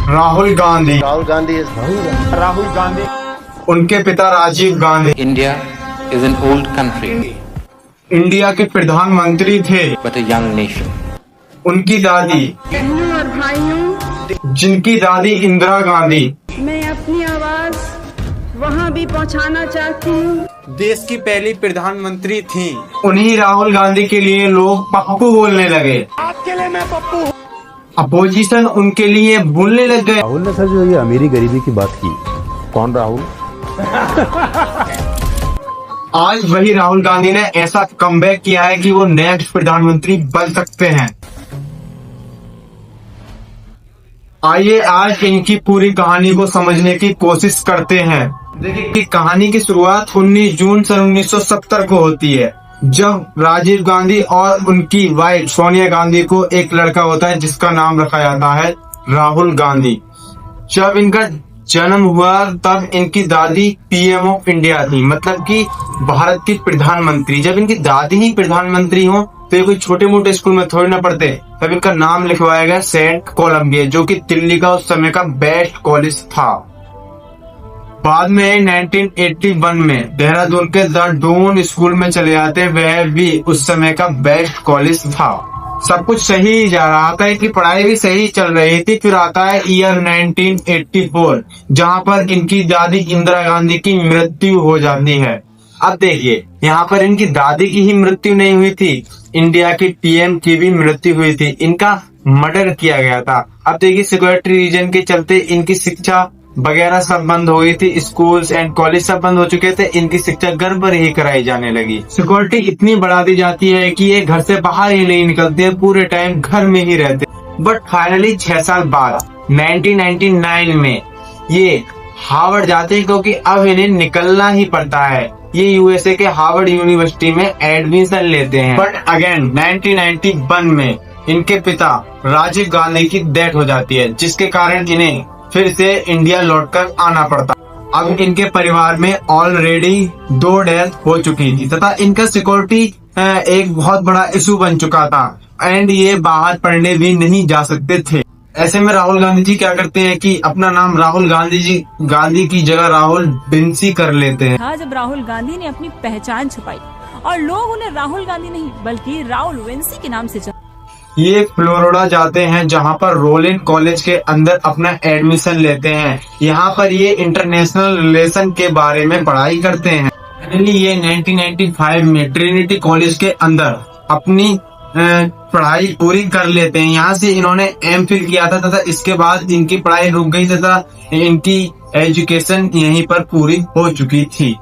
राहुल गांधी। राहुल गांधी। उनके पिता Rajiv Gandhi India is an old country, India के प्रधानमंत्री थे। but a young nation. उनकी दादी, बहनों और भाइयों, जिनकी दादी इंदिरा गांधी मैं अपनी आवाज वहाँ भी पहुँचाना चाहती हूँ। देश की पहली प्रधानमंत्री थी। उन्हीं राहुल गांधी के लिए लोग पप्पू बोलने लगे। आपके लिए मैं पप्पू हूँ। अपोजिशन उनके लिए बोलने लग गए। राहुल ने सर जो ये अमीरी गरीबी की बात की, कौन राहुल? आज वही राहुल गांधी ने ऐसा कमबैक किया है कि वो नेक्स्ट प्रधानमंत्री बन सकते हैं। आइए आज इनकी पूरी कहानी को समझने की कोशिश करते हैं। देखिए कि कहानी की शुरुआत 19 जून सन 1970 को होती है, जब राजीव गांधी और उनकी वाइफ सोनिया गांधी को एक लड़का होता है जिसका नाम रखा जाता है राहुल गांधी। जब इनका जन्म हुआ तब इनकी दादी पीएम ऑफ इंडिया थी, मतलब कि भारत की प्रधानमंत्री। जब इनकी दादी ही प्रधानमंत्री हो तो ये कोई छोटे मोटे स्कूल में थोड़ी ना पढ़ते। तब इनका नाम लिखवाया गया सेंट कोलंबिया, जो कि दिल्ली का उस समय का बेस्ट कॉलेज था। बाद में 1981 में देहरादून के द डून स्कूल में चले जाते, वह भी उस समय का बेस्ट कॉलेज था। सब कुछ सही जा रहा था, इनकी पढ़ाई भी सही चल रही थी। फिर आता है ईयर 1984, जहां पर इनकी दादी इंदिरा गांधी की मृत्यु हो जाती है। अब देखिए, यहाँ पर इनकी दादी की ही मृत्यु नहीं हुई थी, इंडिया की पीएम की भी मृत्यु हुई थी। इनका मर्डर किया गया था। अब देखिए, सिक्योरिटी रीजन के चलते इनकी शिक्षा वगैरह सब बंद हो गई थी, स्कूल्स एंड कॉलेज सब बंद हो चुके थे। इनकी शिक्षा घर पर ही कराई जाने लगी। सिक्योरिटी इतनी बढ़ा दी जाती है कि ये घर से बाहर ही नहीं निकलते, पूरे टाइम घर में ही रहते। बट फाइनली 6 साल बाद 1999 में ये हार्वर्ड जाते हैं, क्योंकि अब इन्हें निकलना ही पड़ता है। ये यूएसए के हार्वर्ड यूनिवर्सिटी में एडमिशन लेते हैं। बट अगेन 1991 में इनके पिता राजीव गांधी की डेथ हो जाती है, जिसके कारण इन्हें फिर से इंडिया लौटकर आना पड़ता। अब इनके परिवार में ऑलरेडी 2 डेथ हो चुकी थी तथा इनका सिक्योरिटी एक बहुत बड़ा इशू बन चुका था एंड ये बाहर पढ़ने भी नहीं जा सकते थे। ऐसे में राहुल गांधी जी क्या करते हैं कि अपना नाम राहुल गांधी की जगह राहुल विंसी कर लेते हैं। जब राहुल गांधी ने अपनी पहचान छुपाई और लोग उन्हें राहुल गांधी नहीं बल्कि राहुल विंसी के नाम से ये फ्लोरिडा जाते हैं, जहां पर रोलिन कॉलेज के अंदर अपना एडमिशन लेते हैं। यहाँ पर ये इंटरनेशनल रिलेशन के बारे में पढ़ाई करते हैं। ये 1995 में ट्रिनिटी कॉलेज के अंदर अपनी पढ़ाई पूरी कर लेते हैं। यहाँ से इन्होंने एमफिल किया था तथा इसके बाद इनकी पढ़ाई रुक गई तथा इनकी एजुकेशन यहीं पर पूरी हो चुकी थी।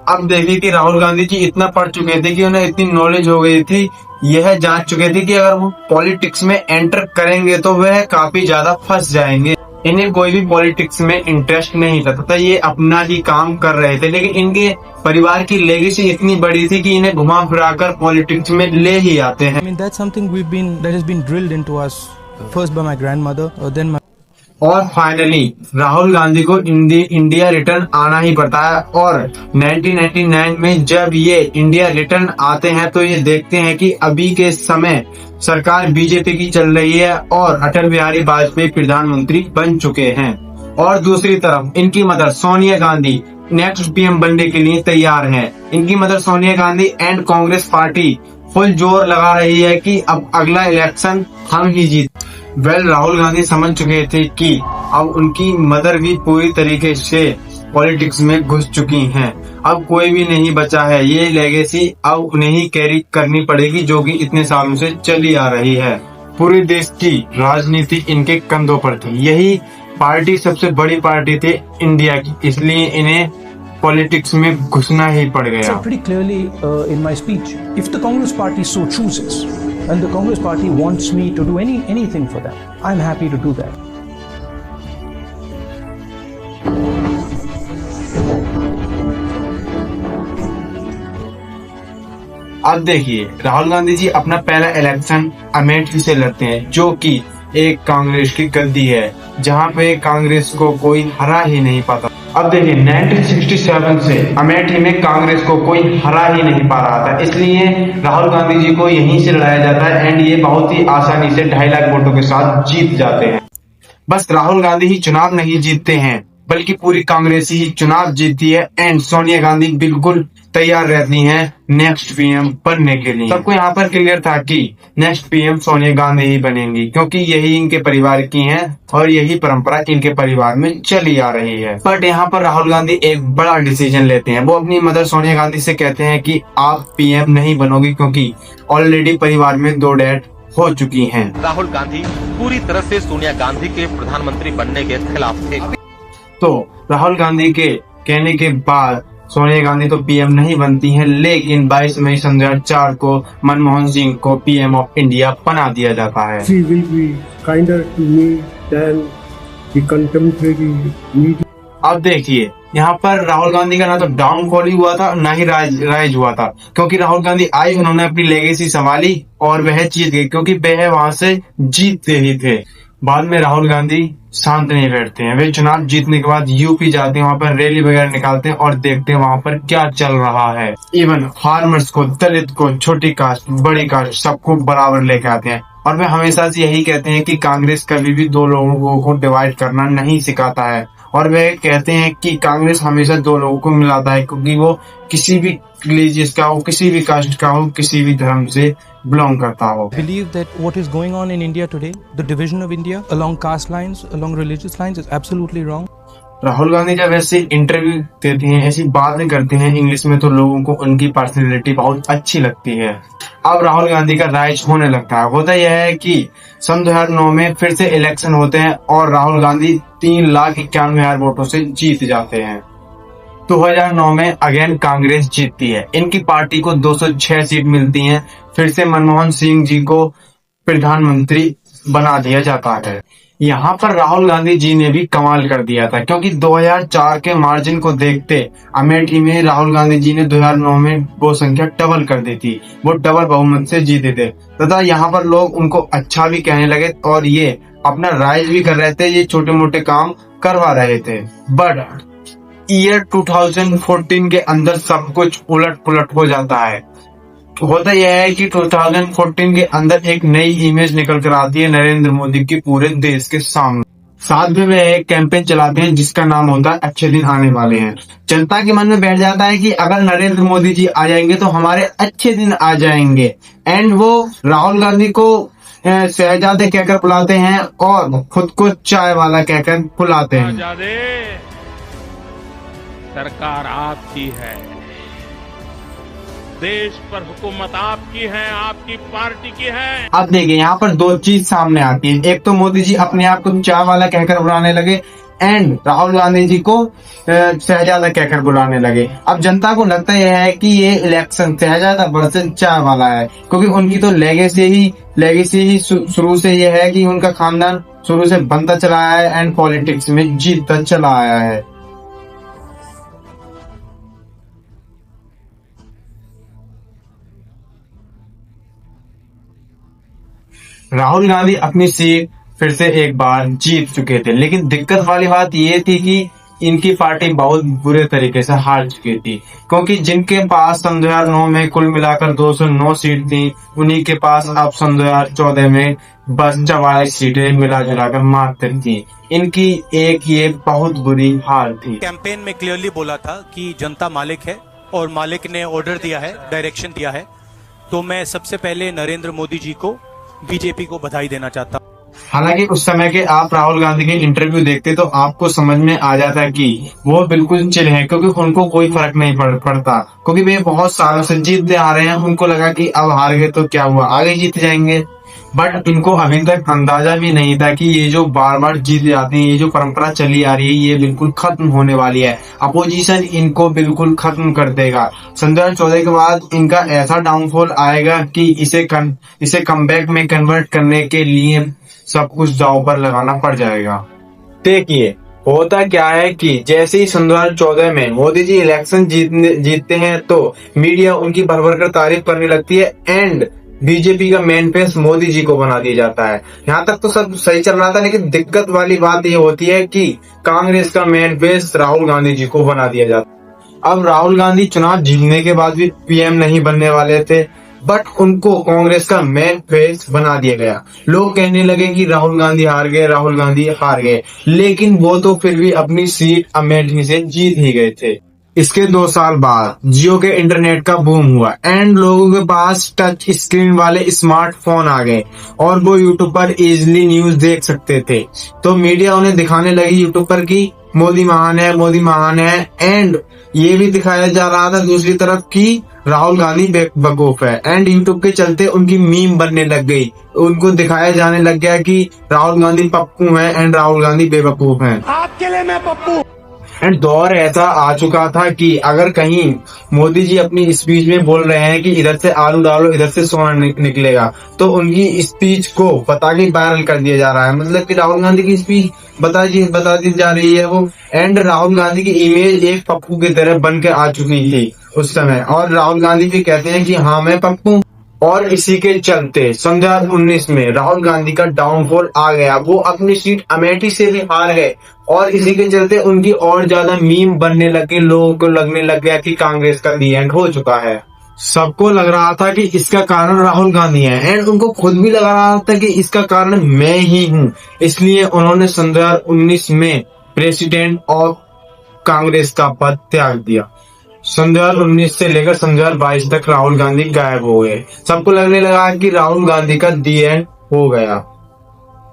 अब देखिए कि राहुल गांधी जी इतना पढ़ चुके थे कि उन्हें इतनी नॉलेज हो गई थी, यह जान चुके थे कि अगर वो पॉलिटिक्स में एंटर करेंगे तो वह काफी ज्यादा फंस जाएंगे। इन्हें कोई भी पॉलिटिक्स में इंटरेस्ट नहीं था तथा ये अपना ही काम कर रहे थे। लेकिन इनके परिवार की लेगेसी इतनी बड़ी थी कि इन्हें घुमा फिराकर पॉलिटिक्स में ले ही आते हैं। I mean, that's something that has been drilled into us first by my grandmother, then my और फाइनली राहुल गांधी को इंडिया रिटर्न आना ही पड़ता है। और 1999 में जब ये इंडिया रिटर्न आते हैं तो ये देखते हैं कि अभी के समय सरकार बीजेपी की चल रही है और अटल बिहारी वाजपेयी प्रधानमंत्री बन चुके हैं। और दूसरी तरफ इनकी mother Sonia Gandhi next PM बनने के लिए तैयार हैं। इनकी mother Sonia Gandhi and Congress party full जोर लगा रही है कि अब अगला इलेक्शन हम ही जीत। राहुल गांधी समझ चुके थे कि अब उनकी मदर भी पूरी तरीके से पॉलिटिक्स में घुस चुकी हैं। अब कोई भी नहीं बचा है। ये लेगेसी अब उन्हें ही कैरी करनी पड़ेगी, जो कि इतने सालों से चली आ रही है। पूरे देश की राजनीति इनके कंधों पर थी। यही पार्टी सबसे बड़ी पार्टी थी इंडिया की, इसलिए इन्हें पॉलिटिक्स में घुसना ही पड़ गया। said pretty clearly in my speech, if the Congress party so chooses and the Congress party wants me to do anything for them, I'm happy to do that. अब देखिए, राहुल गांधी जी अपना पहला इलेक्शन अमेठी से लड़ते हैं, जो कि एक कांग्रेस की गद्दी है, जहां पे कांग्रेस को कोई हरा ही नहीं पाता। अब देखिए 1967 से अमेठी में कांग्रेस को कोई हरा ही नहीं पा रहा था, इसलिए राहुल गांधी जी को यहीं से लड़ाया जाता है एंड ये बहुत ही आसानी से 2.5 लाख वोटों के साथ जीत जाते हैं। बस राहुल गांधी ही चुनाव नहीं जीतते हैं, बल्कि पूरी कांग्रेस ही चुनाव जीतती है। एंड सोनिया गांधी बिल्कुल तैयार रहती हैं नेक्स्ट पीएम बनने के लिए। सबको यहाँ पर क्लियर था कि नेक्स्ट पीएम सोनिया गांधी ही बनेंगी, क्योंकि यही इनके परिवार की हैं और यही परंपरा इनके परिवार में चली आ रही है। बट यहाँ पर राहुल गांधी एक बड़ा डिसीजन लेते हैं। वो अपनी मदर सोनिया गांधी से कहते हैं कि आप पीएम नहीं बनोगी, क्योंकि ऑलरेडी परिवार में 2 डेथ हो चुकी हैं। राहुल गांधी पूरी तरह से सोनिया गांधी के प्रधानमंत्री बनने के खिलाफ थे। तो राहुल गांधी के कहने के बाद सोनिया गांधी तो पीएम नहीं बनती हैं, लेकिन 22 मई 2004 को मनमोहन सिंह को पीएम ऑफ इंडिया बना दिया जाता है। She will be kinder to me than the contemporary media. अब देखिए यहाँ पर राहुल गांधी का ना तो डाउनफॉल ही हुआ था, ना ही राइज हुआ था, क्योंकि राहुल गांधी आई, उन्होंने अपनी लेगेसी संभाली और वह जीत गई, क्योंकि वह वहां से जीतते ही थे। बाद में राहुल गांधी शांत नहीं बैठते हैं। वे चुनाव जीतने के बाद यूपी जाते हैं, वहां पर रैली वगैरह निकालते हैं और देखते हैं वहां पर क्या चल रहा है। इवन फार्मर्स को, दलित को, छोटी कास्ट, बड़ी कास्ट, सबको बराबर लेके आते हैं। और वे हमेशा से यही कहते हैं कि कांग्रेस कभी भी 2 लोगों को डिवाइड करना नहीं सिखाता है, और वे कहते हैं कि कांग्रेस हमेशा 2 लोगों को मिलाता है, क्योंकि वो किसी भी रिलीजियस का हो, किसी भी कास्ट का हो, किसी भी धर्म से बिलोंग करता हो। Believe that what is going on in India today, the division of India along caste lines, along religious lines, is absolutely wrong. Rahul Gandhi जब ऐसे इंटरव्यू देते हैं, ऐसी बातें करते हैं इंग्लिश में, तो लोगों को उनकी पर्सनैलिटी बहुत अच्छी लगती है। अब राहुल गांधी का राइज होने लगता है। होता यह है कि सन 2009 में फिर से इलेक्शन होते हैं और राहुल गांधी 3,91,000 वोटों से जीत जाते हैं। 2009 में अगेन कांग्रेस जीतती है। इनकी पार्टी को 206 सीट मिलती हैं। फिर से मनमोहन सिंह जी को प्रधानमंत्री बना दिया जाता है। यहाँ पर राहुल गांधी जी ने भी कमाल कर दिया था, क्योंकि 2004 के मार्जिन को देखते अमेठी में राहुल गांधी जी ने 2009 में वो संख्या डबल कर दी थी। वो डबल बहुमत से जीते थे तथा यहाँ पर लोग उनको अच्छा भी कहने लगे और ये अपना राइज भी कर रहे थे, ये छोटे मोटे काम करवा रहे थे। बट ईयर 2014 के अंदर सब कुछ उलट पुलट हो जाता है। होता यह है कि 2014 के अंदर एक नई इमेज निकल कर आती है नरेंद्र मोदी की पूरे देश के सामने। साथ में वे एक कैंपेन चलाते हैं जिसका नाम होता है अच्छे दिन आने वाले हैं। जनता के मन में बैठ जाता है कि अगर नरेंद्र मोदी जी आ जाएंगे तो हमारे अच्छे दिन आ जाएंगे। एंड वो राहुल गांधी को शहजादे कहकर बुलाते हैं और खुद को चाय वाला कहकर बुलाते हैं। सरकार आपकी है, देश पर हुकूमत आपकी है, आपकी पार्टी की है। अब देखिए यहाँ पर 2 चीज सामने आती है। एक तो मोदी जी अपने आप को चाय वाला कहकर बुलाने लगे एंड राहुल गांधी जी को शहजादा कहकर बुलाने लगे। अब जनता को लगता यह है कि ये इलेक्शन शहजादा वर्सेस चाय वाला है, क्योंकि उनकी तो लेगेसी ही शुरू से ये है कि उनका खानदान शुरू से बनता चला आया है एंड पॉलिटिक्स में जीतता चला आया है। राहुल गांधी अपनी सीट फिर से एक बार जीत चुके थे, लेकिन दिक्कत वाली बात ये थी कि इनकी पार्टी बहुत बुरे तरीके से हार चुकी थी, क्योंकि जिनके पास सन 2009 में कुल मिलाकर 209 सीट थी, उन्हीं के पास अब सन 2014 में बस 44 सीटें मिला जुलाकर मात्र थी। इनकी एक ये बहुत बुरी हार थी। कैंपेन में क्लियरली बोला था कि जनता मालिक है और मालिक ने ऑर्डर दिया है, डायरेक्शन दिया है। तो मैं सबसे पहले नरेंद्र मोदी जी को, बीजेपी को बधाई देना चाहता हूँ। हालांकि उस समय के आप राहुल गांधी के इंटरव्यू देखते तो आपको समझ में आ जाता है कि वो बिल्कुल चिल हैं, क्योंकि उनको कोई फर्क नहीं पड़ता, क्योंकि वे बहुत सालों से जीतते आ रहे हैं। उनको लगा कि अब हार गए तो क्या हुआ, आगे जीत जाएंगे। बट इनको अभी तक अंदाजा भी नहीं था कि ये जो बार बार जीत जाते हैं, ये जो परंपरा चली आ रही है, ये बिल्कुल खत्म होने वाली है। अपोजिशन इनको बिल्कुल खत्म कर देगा। सन 2014 के बाद इनका ऐसा डाउनफॉल आएगा कि इसे कमबैक में कन्वर्ट करने के लिए सब कुछ दांव पर लगाना पड़ जाएगा। देखिए होता क्या है कि जैसे ही सन 2014 में मोदी जी इलेक्शन जीतते हैं तो मीडिया उनकी भर भर कर तारीफ करने लगती है एंड बीजेपी का मेन फेस मोदी जी को बना दिया जाता है। यहाँ तक तो सब सही चल रहा था, लेकिन दिक्कत वाली बात ये होती है कि कांग्रेस का मेन फेस राहुल गांधी जी को बना दिया जाता है। अब राहुल गांधी चुनाव जीतने के बाद भी पीएम नहीं बनने वाले थे, बट उनको कांग्रेस का मेन फेस बना दिया गया। लोग कहने लगे कि राहुल गांधी हार गए, राहुल गांधी हार गए, लेकिन वो तो फिर भी अपनी सीट अमेठी से जीत ही गए थे। इसके 2 साल बाद जियो के इंटरनेट का बूम हुआ एंड लोगों के पास टच स्क्रीन वाले स्मार्टफोन आ गए और वो यूट्यूब पर इजीली न्यूज देख सकते थे। तो मीडिया उन्हें दिखाने लगी यूट्यूब पर कि मोदी महान है, मोदी महान है, एंड ये भी दिखाया जा रहा था दूसरी तरफ कि राहुल गांधी बेवकूफ है। एंड यूट्यूब के चलते उनकी मीम बनने लग गई, उनको दिखाया जाने लग गया कि राहुल गांधी पप्पू है एंड राहुल गांधी बेवकूफ है। आपके लिए मैं पप्पू। एंड दौर ऐसा आ चुका था कि अगर कहीं मोदी जी अपनी स्पीच में बोल रहे हैं कि इधर से आलू डालो इधर से सोना निकलेगा, तो उनकी स्पीच को बता के वायरल कर दिया जा रहा है। मतलब कि राहुल गांधी की स्पीच बता दी जा रही है वो। एंड राहुल गांधी की इमेज एक पप्पू की तरह बन के आ चुकी थी उस समय, और राहुल गांधी भी कहते हैं कि हाँ मैं पप्पू। और इसी के चलते 2019 में राहुल गांधी का डाउनफॉल आ गया, वो अपनी सीट अमेठी से भी हार गए और इसी के चलते उनकी और ज्यादा मीम बनने लगे। लोगों को लगने लग गया कि कांग्रेस का दी एंड हो चुका है। सबको लग रहा था कि इसका कारण राहुल गांधी है एंड उनको खुद भी लग रहा था कि इसका कारण मैं ही हूँ। इसलिए उन्होंने 2019 में प्रेसिडेंट ऑफ कांग्रेस का पद त्याग दिया। 2019 से लेकर 2022 तक राहुल गांधी गायब हो गए। सबको लगने लगा कि राहुल गांधी का दी एंड हो गया।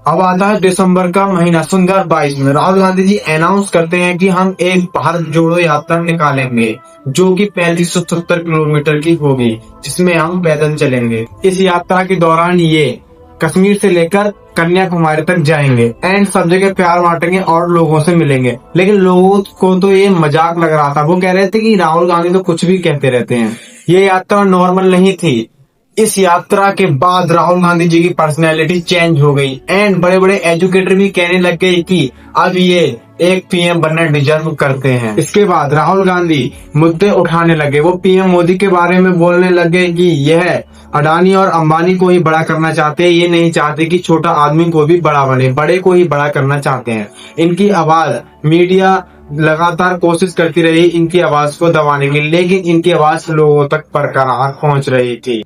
अब आता है दिसंबर का महीना 2022 में राहुल गांधी जी अनाउंस करते हैं कि हम एक भारत जोड़ो यात्रा निकालेंगे जो कि 3570 किलोमीटर की होगी, जिसमें हम पैदल चलेंगे। इस यात्रा के दौरान ये कश्मीर से लेकर कन्याकुमारी तक जाएंगे एंड सब जगह प्यार बांटेंगे और लोगों से मिलेंगे। लेकिन लोगों को तो ये मजाक लग रहा था, वो कह रहे थे कि राहुल गांधी तो कुछ भी कहते रहते हैं। ये यात्रा नॉर्मल नहीं थी। इस यात्रा के बाद राहुल गांधी जी की पर्सनैलिटी चेंज हो गई एंड बड़े बड़े एजुकेटर भी कहने लग गए कि अब ये एक पीएम बनना डिजर्व करते हैं। इसके बाद राहुल गांधी मुद्दे उठाने लगे। वो पीएम मोदी के बारे में बोलने लगे कि यह अडानी और अंबानी को ही बड़ा करना चाहते हैं, ये नहीं चाहते कि छोटा आदमी को भी बड़ा बने, बड़े को ही बड़ा करना चाहते हैं। इनकी आवाज मीडिया लगातार कोशिश करती रही इनकी आवाज को दबाने की, लेकिन इनकी आवाज लोगों तक बरकरार पहुंच रही थी।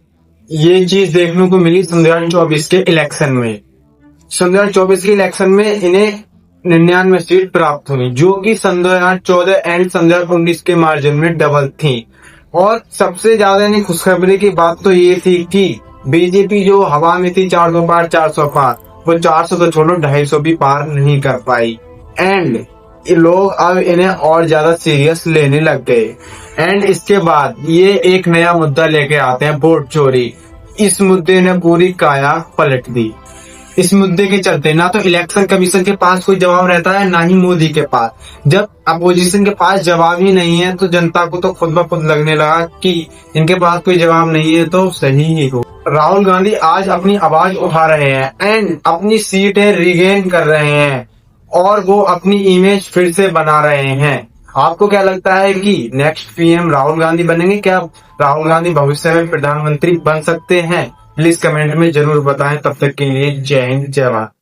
ये चीज देखने को मिली 2024 के इलेक्शन में। 2024 के इलेक्शन में इन्हें 99 सीट प्राप्त हुई, जो कि 2014 एंड 2019 के मार्जिन में डबल थी। और सबसे ज्यादा इन्हें खुशखबरी की बात तो ये थी कि बीजेपी जो हवा में थी 400 पार, वो 400 तो छोड़ो 250 भी पार नहीं कर पाई। एंड लोग अब इन्हें और ज्यादा सीरियस लेने लग गए। एंड इसके बाद ये एक नया मुद्दा लेके आते हैं, वोट चोरी। इस मुद्दे ने पूरी काया पलट दी। इस मुद्दे के चलते ना तो इलेक्शन कमीशन के पास कोई जवाब रहता है, ना ही मोदी के पास। जब अपोजिशन के पास जवाब ही नहीं है तो जनता को तो खुद ब खुद लगने लगा कि इनके पास कोई जवाब नहीं है तो सही ही हो। राहुल गांधी आज अपनी आवाज उठा रहे हैं एंड अपनी सीटें रिगेन कर रहे हैं और वो अपनी इमेज फिर से बना रहे हैं। आपको क्या लगता है कि नेक्स्ट पीएम राहुल गांधी बनेंगे? क्या राहुल गांधी भविष्य में प्रधानमंत्री बन सकते हैं? प्लीज कमेंट में जरूर बताएं। तब तक के लिए जय हिंद, जय भारत।